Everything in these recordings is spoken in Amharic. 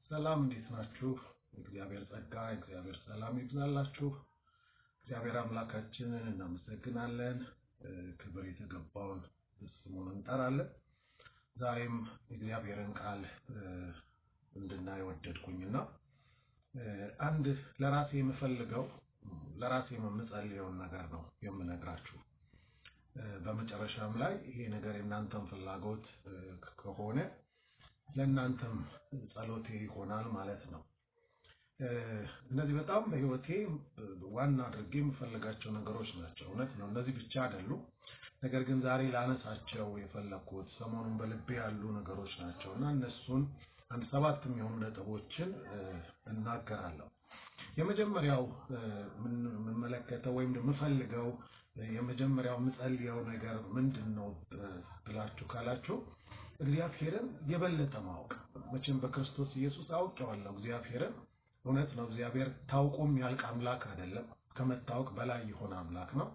ሰላም እንዴት ናችሁ? እግዚአብሔር ጸጋ እግዚአብሔር ሰላም ይብዛላችሁ። እግዚአብሔር አምላካችንን እናመሰግናለን። ክብር የተገባውን ስሙን እንጠራለን። ዛሬም እግዚአብሔርን ቃል እንድናይ ወደድኩኝና አንድ ለራሴ የምፈልገው ለራሴ የምጸልየው ነገር ነው የምነግራችሁ። በመጨረሻም ላይ ይሄ ነገር የእናንተም ፍላጎት ከሆነ ለእናንተም ጸሎቴ ይሆናል ማለት ነው። እነዚህ በጣም በህይወቴ ዋና አድርጌ የምፈልጋቸው ነገሮች ናቸው። እውነት ነው፣ እነዚህ ብቻ አይደሉም። ነገር ግን ዛሬ ላነሳቸው የፈለኩት ሰሞኑን በልቤ ያሉ ነገሮች ናቸውና እነሱን አንድ 7 የሚሆኑ ነጥቦችን እናገራለሁ። የመጀመሪያው የምመለከተው ወይም የምፈልገው የመጀመሪያው ምጸልየው ነገር ምንድነው ብላችሁ ካላችሁ እግዚአብሔርን የበለጠ ማወቅ። መቼም በክርስቶስ ኢየሱስ አውቀዋለሁ እግዚአብሔርን። እውነት ነው፣ እግዚአብሔር ታውቆም ያልቅ አምላክ አይደለም፣ ከመታወቅ በላይ የሆነ አምላክ ነው።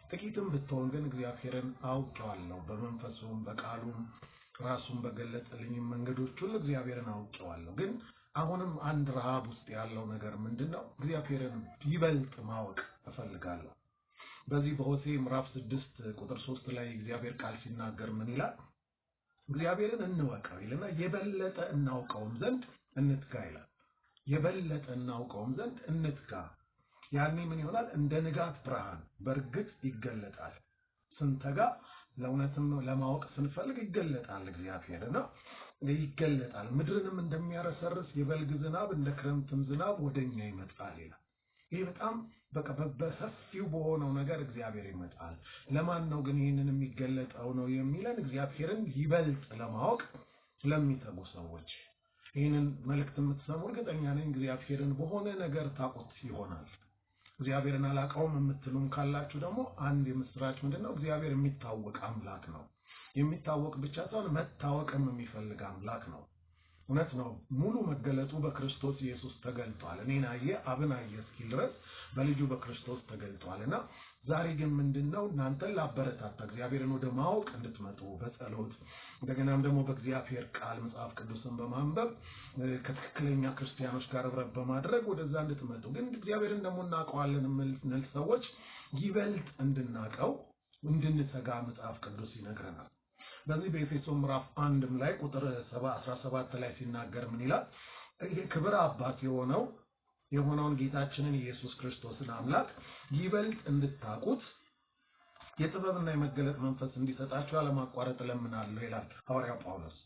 ጥቂትም ብትሆን ግን እግዚአብሔርን አውቀዋለሁ። በመንፈሱም በቃሉም ራሱን በገለጸልኝ መንገዶች ሁሉ እግዚአብሔርን አውቀዋለሁ። ግን አሁንም አንድ ረሃብ ውስጥ ያለው ነገር ምንድነው? እግዚአብሔርን ይበልጥ ማወቅ እፈልጋለሁ። በዚህ በሆሴዕ ምዕራፍ 6 ቁጥር 3 ላይ እግዚአብሔር ቃል ሲናገር ምን ይላል? እግዚአብሔርን እንወቀው ይልና የበለጠ እናውቀውም ዘንድ እንትጋ ይላል። የበለጠ እናውቀውም ዘንድ እንትጋ። ያኔ ምን ይሆናል? እንደ ንጋት ብርሃን በእርግጥ ይገለጣል። ስንተጋ ለእውነትም ለማወቅ ስንፈልግ ይገለጣል እግዚአብሔርና ይገለጣል። ምድርንም እንደሚያረሰርስ የበልግ ዝናብ እንደ ክረምትም ዝናብ ወደኛ ይመጣል ይላል። ይሄ በጣም በሰፊው በሆነው ነገር እግዚአብሔር ይመጣል። ለማን ነው ግን ይሄንን የሚገለጠው ነው የሚለን? እግዚአብሔርን ይበልጥ ለማወቅ ለሚተጉ ሰዎች። ይሄንን መልእክት የምትሰሙ እርግጠኛ ነኝ እግዚአብሔርን በሆነ ነገር ታውቁት ይሆናል። እግዚአብሔርን አላውቀውም የምትሉም ካላችሁ ደግሞ አንድ የምስራች ምንድነው? እግዚአብሔር የሚታወቅ አምላክ ነው። የሚታወቅ ብቻ ሳይሆን መታወቅም የሚፈልግ አምላክ ነው። እውነት ነው፣ ሙሉ መገለጡ በክርስቶስ ኢየሱስ ተገልጧል። እኔን አየ አብን አየ እስኪል ድረስ በልጁ በክርስቶስ ተገልጧልና ዛሬ ግን ምንድነው እናንተን ላበረታታ እግዚአብሔርን ወደ ማወቅ እንድትመጡ በጸሎት እንደገናም ደግሞ በእግዚአብሔር ቃል መጽሐፍ ቅዱስን በማንበብ ከትክክለኛ ክርስቲያኖች ጋር ህብረት በማድረግ ወደዛ እንድትመጡ። ግን እግዚአብሔርን ደግሞ እናውቀዋለን የምንል ሰዎች ይበልጥ እንድናውቀው እንድንተጋ መጽሐፍ ቅዱስ ይነግረናል። በዚህ በኤፌሶን ምዕራፍ 1 ላይ ቁጥር 17 ላይ ሲናገር ምን ይላል? የክብር አባት የሆነውን ጌታችንን ኢየሱስ ክርስቶስን አምላክ ይበልጥ እንድታውቁት የጥበብና የመገለጥ መንፈስ እንዲሰጣችሁ ያለማቋረጥ እለምናለሁ ይላል ሐዋርያው ጳውሎስ።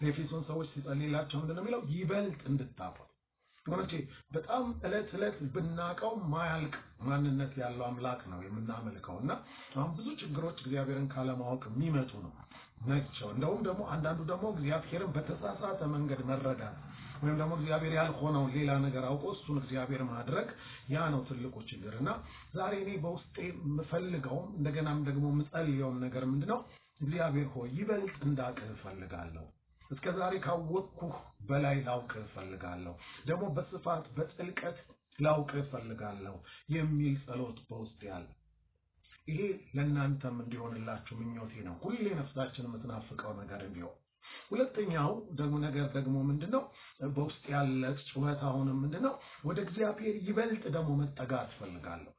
ለኤፌሶን ሰዎች ሲጸልይላቸው ምንድነው የሚለው? ይበልጥ እንድታውቁት። ወንጀ በጣም እለት ብናቀው ማያልቅ ማንነት ያለው አምላክ ነው የምናመልከውና አሁን ብዙ ችግሮች እግዚአብሔርን ካለማወቅ የሚመጡ ነው ናቸው። እንደውም ደግሞ አንዳንዱ ደግሞ እግዚአብሔርን በተሳሳተ መንገድ መረዳት ወይም ደግሞ እግዚአብሔር ያልሆነው ሌላ ነገር አውቆ እሱን እግዚአብሔር ማድረግ፣ ያ ነው ትልቁ ችግርና ዛሬ እኔ በውስጤ የምፈልገው እንደገናም ደግሞ የምጸልየው ነገር ምንድነው? እግዚአብሔር ሆይ ይበልጥ እንዳውቅህ እፈልጋለሁ። እስከዛሬ ካወቅኩህ በላይ ላውቅህ እፈልጋለሁ። ደግሞ በስፋት በጥልቀት ላውቅህ እፈልጋለሁ የሚል ጸሎት በውስጤ ያለ። ይሄ ለእናንተም እንዲሆንላችሁ ምኞቴ ነው። ሁሌ ነፍሳችን የምትናፍቀው ነገር እንዲሆን። ሁለተኛው ደግሞ ምንድነው? በውስጥ ያለ ጩኸት አሁንም ምንድነው? ወደ እግዚአብሔር ይበልጥ ደግሞ መጠጋት እፈልጋለሁ።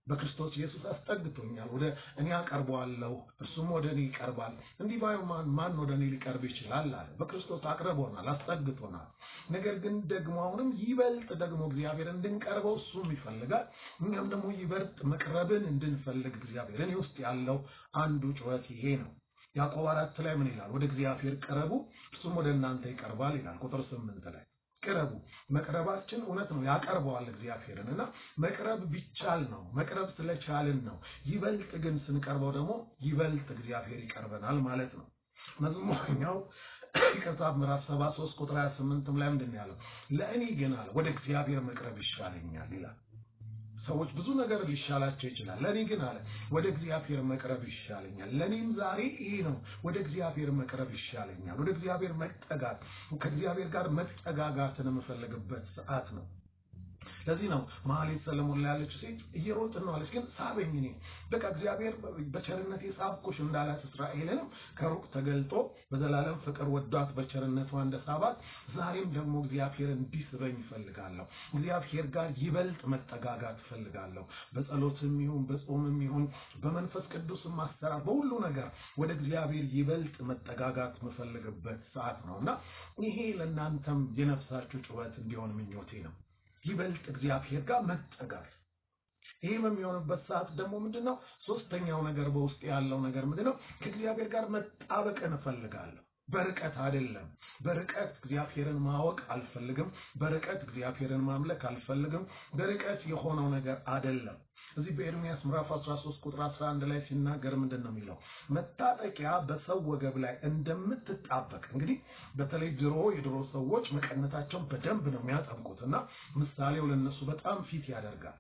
በክርስቶስ ኢየሱስ አስጠግቶኛል፣ ወደ እኔ አቀርበዋለሁ፣ እርሱም ወደ እኔ ይቀርባል። እንዲህ ባይሆን ማን ወደ እኔ ሊቀርብ ይችላል አለ። በክርስቶስ አቅርቦናል፣ አስጠግቶናል። ነገር ግን ደግሞ አሁንም ይበልጥ ደግሞ እግዚአብሔር እንድንቀርበው እሱም ይፈልጋል። እኛም ደግሞ ይበልጥ መቅረብን እንድንፈልግ እግዚአብሔር እኔ ውስጥ ያለው አንዱ ጩኸት ይሄ ነው። ያዕቆብ 4 ላይ ምን ይላል? ወደ እግዚአብሔር ቀረቡ እርሱም ወደ እናንተ ይቀርባል ይላል ቁጥር 8 ላይ። ቀረቡ መቅረባችን እውነት ነው፣ ያቀርበዋል እግዚአብሔርንና መቅረብ ቢቻል ነው፣ መቅረብ ስለቻልን ነው። ይበልጥ ግን ስንቀርበው ደግሞ ይበልጥ እግዚአብሔር ይቀርበናል ማለት ነው። መዝሙረኛው ከዛፍ ምዕራፍ 73 ቁጥር 28 ላይ ምንድነው ያለው? ለእኔ ግን አለ ወደ እግዚአብሔር መቅረብ ይሻለኛል ይላል። ሰዎች ብዙ ነገር ሊሻላቸው ይችላል። ለኔ ግን አለ ወደ እግዚአብሔር መቅረብ ይሻለኛል። ለኔም ዛሬ ይሄ ነው፣ ወደ እግዚአብሔር መቅረብ ይሻለኛል። ወደ እግዚአብሔር መጠጋት፣ ከእግዚአብሔር ጋር መጠጋጋትን የምፈልግበት ሰዓት ነው። ለዚህ ነው መኃልየ ሰለሞን ላይ ያለችው ሴት እየሮጥን ነው አለች፣ ግን ሳበኝ እኔ በቃ እግዚአብሔር በቸርነቴ ሳብኩሽ እንዳላት እስራኤልን ከሩቅ ተገልጦ በዘላለም ፍቅር ወዷት በቸርነቱ እንደሳባት ዛሬም ደግሞ እግዚአብሔር እንዲስበኝ ይፈልጋለሁ። እግዚአብሔር ጋር ይበልጥ መጠጋጋት ይፈልጋለሁ። በጸሎትም ይሁን በጾምም ይሁን በመንፈስ ቅዱስ ማስተራር በሁሉ ነገር ወደ እግዚአብሔር ይበልጥ መጠጋጋት መፈልግበት ሰዓት ነውና ይሄ ለእናንተም የነፍሳችሁ ጩኸት እንዲሆን ምኞቴ ነው። ይበልጥ እግዚአብሔር ጋር መጠጋት። ይሄ በሚሆንበት ሰዓት ደግሞ ምንድነው ሶስተኛው ነገር በውስጥ ያለው ነገር ምንድነው? ከእግዚአብሔር ጋር መጣበቅን እፈልጋለሁ። በርቀት አይደለም። በርቀት እግዚአብሔርን ማወቅ አልፈልግም። በርቀት እግዚአብሔርን ማምለክ አልፈልግም። በርቀት የሆነው ነገር አይደለም። እዚህ በኤርምያስ ምዕራፍ 13 ቁጥር 11 ላይ ሲናገር ምንድነው የሚለው? መታጠቂያ በሰው ወገብ ላይ እንደምትጣበቅ። እንግዲህ በተለይ የድሮ ሰዎች መቀነታቸውን በደንብ ነው የሚያጠብቁትና ምሳሌው ለነሱ በጣም ፊት ያደርጋል።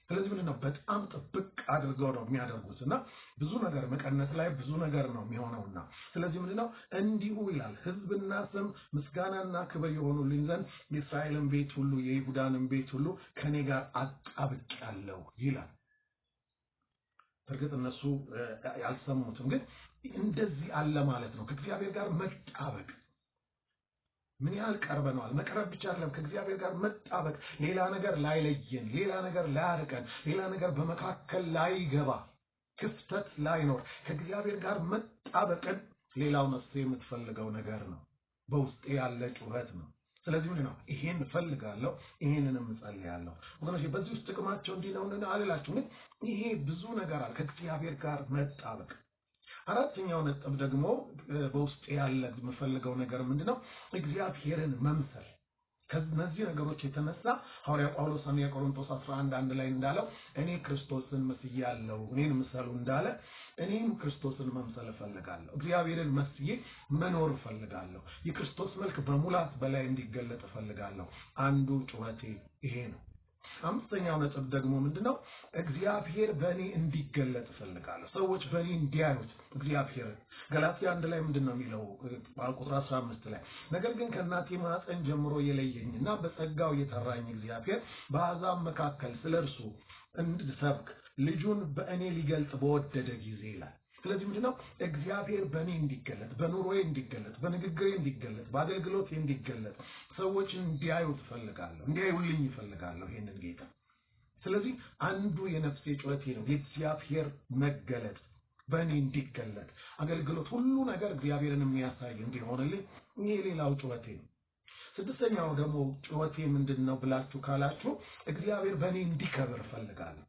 ስለዚህ ምንድነው በጣም ጥብቅ አድርገው ነው የሚያደርጉትና ብዙ ነገር መቀነት ላይ ብዙ ነገር ነው የሚሆነውና ስለዚህ ምንድነው እንዲሁ ይላል ሕዝብና ስም ምስጋናና ክብር የሆኑልኝ ዘንድ የእስራኤልን ቤት ሁሉ የይሁዳንም ቤት ሁሉ ከኔ ጋር አጣብቄአለሁ ይላል። እርግጥ እነሱ ያልሰሙትም ግን እንደዚህ አለ ማለት ነው። ከእግዚአብሔር ጋር መጣበቅ ምን ያህል ቀርበናል? መቅረብ ብቻ አይደለም፣ ከእግዚአብሔር ጋር መጣበቅ፣ ሌላ ነገር ላይለየን፣ ሌላ ነገር ላያርቀን፣ ሌላ ነገር በመካከል ላይገባ፣ ክፍተት ላይኖር፣ ከእግዚአብሔር ጋር መጣበቅን ሌላው ነፍሴ የምትፈልገው ነገር ነው። በውስጤ ያለ ጩኸት ነው። ስለዚህ ምን ነው ይሄን ፈልጋለሁ፣ ይሄንንም እጸልያለሁ። ወገኖቼ በዚህ ውስጥ ጥቅማቸው እንዲህ ነው አልላችሁ፣ ግን ይሄ ብዙ ነገር አለ፣ ከእግዚአብሔር ጋር መጣበቅ። አራተኛው ነጥብ ደግሞ በውስጥ ያለ የምፈልገው ነገር ምንድነው? እግዚአብሔርን መምሰል። ከነዚህ ነገሮች የተነሳ ሐዋርያ ጳውሎስ አንደኛ ቆሮንቶስ 11:1 ላይ እንዳለው እኔ ክርስቶስን መስያለሁ እኔን ምሰሉ እንዳለ እኔም ክርስቶስን መምሰል እፈልጋለሁ። እግዚአብሔርን መስዬ መኖር እፈልጋለሁ። የክርስቶስ መልክ በሙላት በላይ እንዲገለጥ እፈልጋለሁ። አንዱ ጩኸቴ ይሄ ነው። አምስተኛው ነጥብ ደግሞ ምንድነው? እግዚአብሔር በእኔ እንዲገለጥ እፈልጋለሁ። ሰዎች በእኔ እንዲያዩት እግዚአብሔር ገላትያ 1 ላይ ምንድነው የሚለው? ቁጥር 15 ላይ ነገር ግን ከእናቴ ማህፀን ጀምሮ የለየኝና በጸጋው የጠራኝ እግዚአብሔር በአሕዛብ መካከል ስለርሱ እንድሰብክ ልጁን በእኔ ሊገልጥ በወደደ ጊዜ ይላል። ስለዚህ ምንድነው? እግዚአብሔር በእኔ እንዲገለጥ፣ በኑሮዬ እንዲገለጥ፣ በንግግሬ እንዲገለጥ፣ በአገልግሎቴ እንዲገለጥ ሰዎች እንዲያዩት እፈልጋለሁ፣ እንዲያዩልኝ እፈልጋለሁ ይሄንን ጌታ። ስለዚህ አንዱ የነፍሴ ጩኸቴ ነው የእግዚአብሔር መገለጥ፣ በእኔ እንዲገለጥ፣ አገልግሎት ሁሉ ነገር እግዚአብሔርን የሚያሳይ እንዲሆንልኝ ይሄ ሌላው ጩኸቴ ነው። ስድስተኛው ደግሞ ጩኸቴ ምንድነው ብላችሁ ካላችሁ እግዚአብሔር በእኔ እንዲከብር እፈልጋለሁ።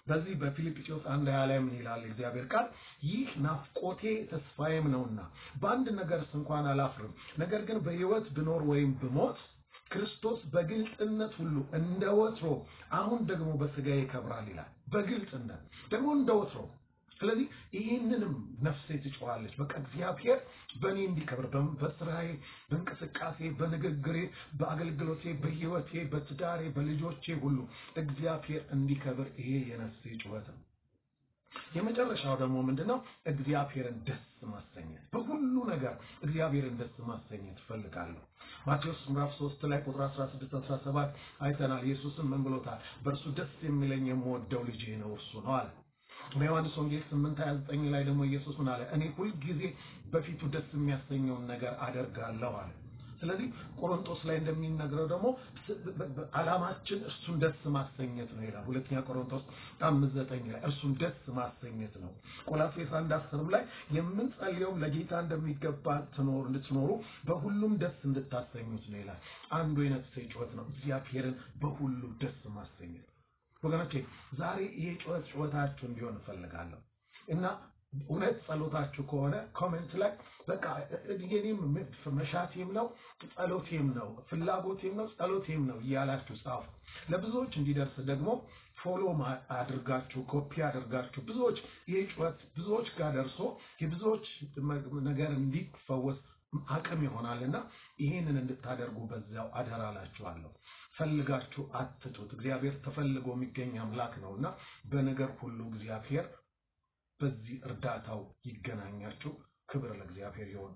በዚህ በፊልጵስዩስ 1:20 ላይ ምን ይላል እግዚአብሔር ቃል? ይህ ናፍቆቴ ተስፋዬም ነውና በአንድ ነገር እንኳን አላፍርም፣ ነገር ግን በሕይወት ብኖር ወይም ብሞት ክርስቶስ በግልጥነት ሁሉ እንደ ወትሮ አሁን ደግሞ በሥጋዬ ይከብራል ይላል። በግልጥነት ደግሞ እንደ ወትሮ። ስለዚህ ይህንንም ነፍሴ ትጮኻለች። በቃ እግዚአብሔር በእኔ እንዲከብር፣ በስራዬ፣ በእንቅስቃሴ፣ በንግግሬ፣ በአገልግሎቴ፣ በሕይወቴ፣ በትዳሬ፣ በልጆቼ ሁሉ እግዚአብሔር እንዲከብር ይሄ የነፍሴ ጩኸት ነው። የመጨረሻው ደግሞ ምንድነው? እግዚአብሔርን ደስ ማሰኘት። በሁሉ ነገር እግዚአብሔርን ደስ ማሰኘት እፈልጋለሁ። ማቴዎስ ምዕራፍ 3 ላይ ቁጥር 16-17 አይተናል። ኢየሱስም ምን ብሎታል? በእርሱ ደስ የሚለኝ የምወደው ልጄ ነው እርሱ ነው አለ። በዮሐንስ ወንጌል 8:29 ላይ ደግሞ ኢየሱስ ምን አለ? እኔ ሁልጊዜ በፊቱ ደስ የሚያሰኘውን ነገር አደርጋለሁ አለ። ስለዚህ ቆሮንቶስ ላይ እንደሚነገረው ደግሞ ዓላማችን እርሱን ደስ ማሰኘት ነው ይላል። ሁለተኛ ቆሮንቶስ 5:9 ላይ እርሱን ደስ ማሰኘት ነው። ቆላስይስ 1:10 ላይ የምንጸልየው ለጌታ እንደሚገባ እንድትኖሩ በሁሉም ደስ እንድታሰኙት ነው ይላል። አንዱ የነፍሴ ጩኸት ነው እግዚአብሔርን በሁሉ ደስ ማሰኘት። ወገኖቼ ዛሬ ይሄ ጩኸታችሁ እንዲሆን እፈልጋለሁ እና እውነት ጸሎታችሁ ከሆነ ኮሜንት ላይ በቃ የኔም መሻቴም ነው ጸሎቴም ነው ፍላጎቴም ነው ጸሎቴም ነው እያላችሁ ጻፉ። ለብዙዎች እንዲደርስ ደግሞ ፎሎ አድርጋችሁ ኮፒ አድርጋችሁ ብዙዎች ይሄ ጩኸት ብዙዎች ጋር ደርሶ የብዙዎች ነገር እንዲፈወስ አቅም ይሆናልና ይሄንን እንድታደርጉ በዛው አደራላችኋለሁ። ፈልጋችሁ አትጡት። እግዚአብሔር ተፈልጎ የሚገኝ አምላክ ነውና በነገር ሁሉ እግዚአብሔር በዚህ እርዳታው ይገናኛችሁ። ክብር ለእግዚአብሔር ይሁን።